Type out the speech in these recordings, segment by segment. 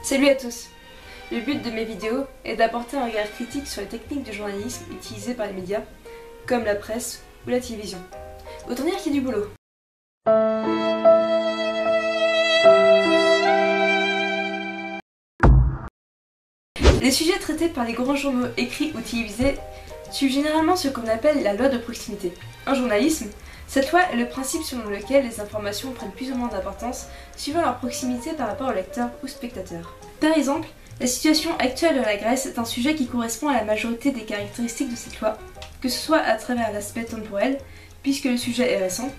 Salut à tous! Le but de mes vidéos est d'apporter un regard critique sur les techniques de journalisme utilisées par les médias, comme la presse ou la télévision. Autant dire qu'il y a du boulot. Les sujets traités par les grands journaux écrits ou télévisés suivent généralement ce qu'on appelle la loi de proximité. En journalisme, cette loi est le principe selon lequel les informations prennent plus ou moins d'importance suivant leur proximité par rapport au lecteur ou spectateur. Par exemple, la situation actuelle de la Grèce est un sujet qui correspond à la majorité des caractéristiques de cette loi, que ce soit à travers l'aspect temporel, puisque le sujet est récent,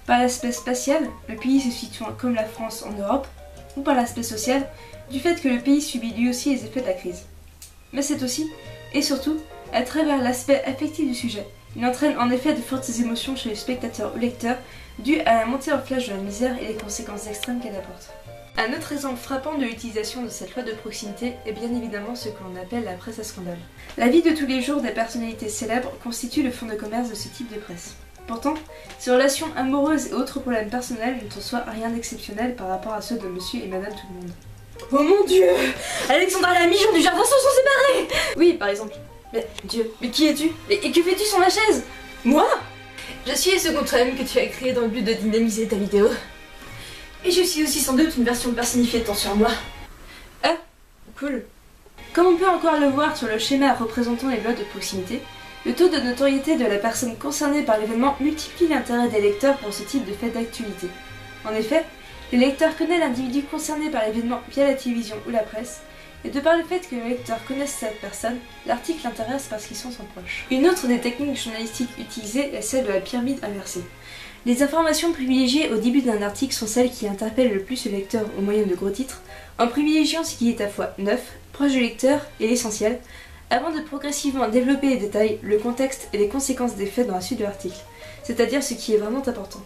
par l'aspect spatial, le pays se situant comme la France en Europe, ou par l'aspect social, du fait que le pays subit lui aussi les effets de la crise. Mais c'est aussi, et surtout, à travers l'aspect affectif du sujet. Il entraîne en effet de fortes émotions chez les spectateurs ou lecteurs, dues à la montée en flèche de la misère et les conséquences extrêmes qu'elle apporte. Un autre exemple frappant de l'utilisation de cette loi de proximité est bien évidemment ce que l'on appelle la presse à scandale. La vie de tous les jours des personnalités célèbres constitue le fonds de commerce de ce type de presse. Pourtant, ces relations amoureuses et autres problèmes personnels n'ont en soi rien d'exceptionnel par rapport à ceux de monsieur et madame tout le monde. Oh mon Dieu! Alexandra la Mijon du jardin se sont séparés! Oui, par exemple. Mais Dieu, mais qui es-tu? Et que fais-tu sur ma chaise? Moi? Je suis le second homme que tu as créé dans le but de dynamiser ta vidéo. Et je suis aussi sans doute une version personnifiée de ton surmoi. Ah, cool. Comme on peut encore le voir sur le schéma représentant les lois de proximité, le taux de notoriété de la personne concernée par l'événement multiplie l'intérêt des lecteurs pour ce type de fait d'actualité. En effet, le lecteur connaît l'individu concerné par l'événement via la télévision ou la presse, et de par le fait que le lecteur connaisse cette personne, l'article l'intéresse parce qu'ils sont son proche. Une autre des techniques journalistiques utilisées est celle de la pyramide inversée. Les informations privilégiées au début d'un article sont celles qui interpellent le plus le lecteur au moyen de gros titres, en privilégiant ce qui est à la fois neuf, proche du lecteur et l'essentiel, avant de progressivement développer les détails, le contexte et les conséquences des faits dans la suite de l'article, c'est-à-dire ce qui est vraiment important.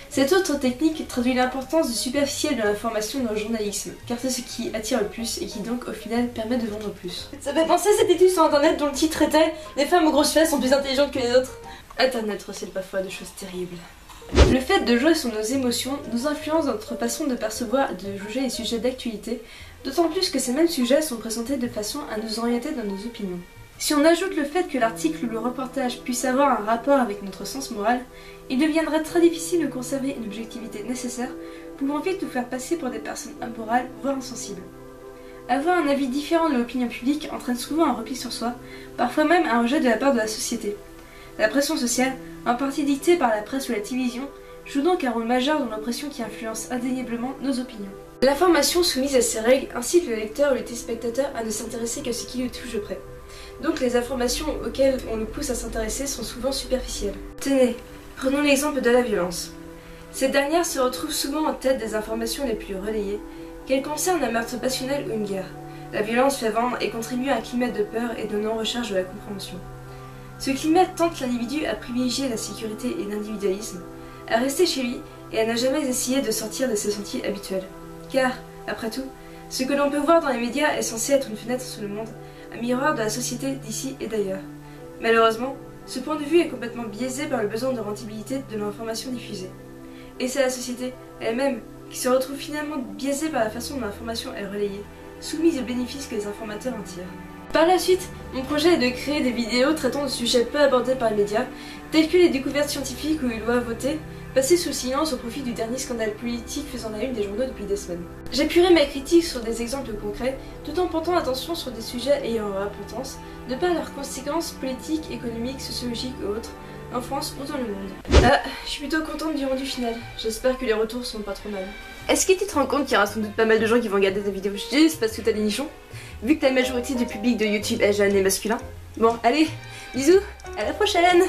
Cette autre technique traduit l'importance du superficiel de l'information dans le journalisme, car c'est ce qui attire le plus et qui donc au final permet de vendre plus. Ça fait penser à cette étude sur internet dont le titre était « Les femmes aux grosses fesses sont plus intelligentes que les autres ». Internet recèle parfois de choses terribles. Le fait de jouer sur nos émotions nous influence dans notre façon de percevoir et de juger les sujets d'actualité, d'autant plus que ces mêmes sujets sont présentés de façon à nous orienter dans nos opinions. Si on ajoute le fait que l'article ou le reportage puisse avoir un rapport avec notre sens moral, il deviendra très difficile de conserver une objectivité nécessaire, pouvant vite nous faire passer pour des personnes amorales, voire insensibles. Avoir un avis différent de l'opinion publique entraîne souvent un repli sur soi, parfois même un rejet de la part de la société. La pression sociale, en partie dictée par la presse ou la télévision, joue donc un rôle majeur dans l'oppression qui influence indéniablement nos opinions. L'information soumise à ces règles incite le lecteur ou le téléspectateur à ne s'intéresser qu'à ce qui lui touche de près. Donc les informations auxquelles on nous pousse à s'intéresser sont souvent superficielles. Tenez, prenons l'exemple de la violence. Cette dernière se retrouve souvent en tête des informations les plus relayées, qu'elle concerne un meurtre passionnel ou une guerre. La violence fait vendre et contribue à un climat de peur et de non-recherche de la compréhension. Ce climat tente l'individu à privilégier la sécurité et l'individualisme, à rester chez lui et à ne jamais essayer de sortir de ses sentiers habituels. Car, après tout, ce que l'on peut voir dans les médias est censé être une fenêtre sur le monde, un miroir de la société d'ici et d'ailleurs. Malheureusement, ce point de vue est complètement biaisé par le besoin de rentabilité de l'information diffusée. Et c'est la société elle-même qui se retrouve finalement biaisée par la façon dont l'information est relayée, soumise aux bénéfices que les informateurs en tirent. Par la suite, mon projet est de créer des vidéos traitant de sujets peu abordés par les médias, tels que les découvertes scientifiques ou les lois votées, passées sous le silence au profit du dernier scandale politique faisant la une des journaux depuis des semaines. J'appuierai ma critique sur des exemples concrets, tout en portant attention sur des sujets ayant leur importance, de par leurs conséquences politiques, économiques, sociologiques ou autres, en France ou dans le monde. Ah, je suis plutôt contente du rendu final. J'espère que les retours sont pas trop mal. Est-ce que tu te rends compte qu'il y aura sans doute pas mal de gens qui vont regarder ta vidéo juste parce que t'as des nichons? Vu que la majorité du public de YouTube est jeune et masculin. Bon, allez, bisous, à la prochaine!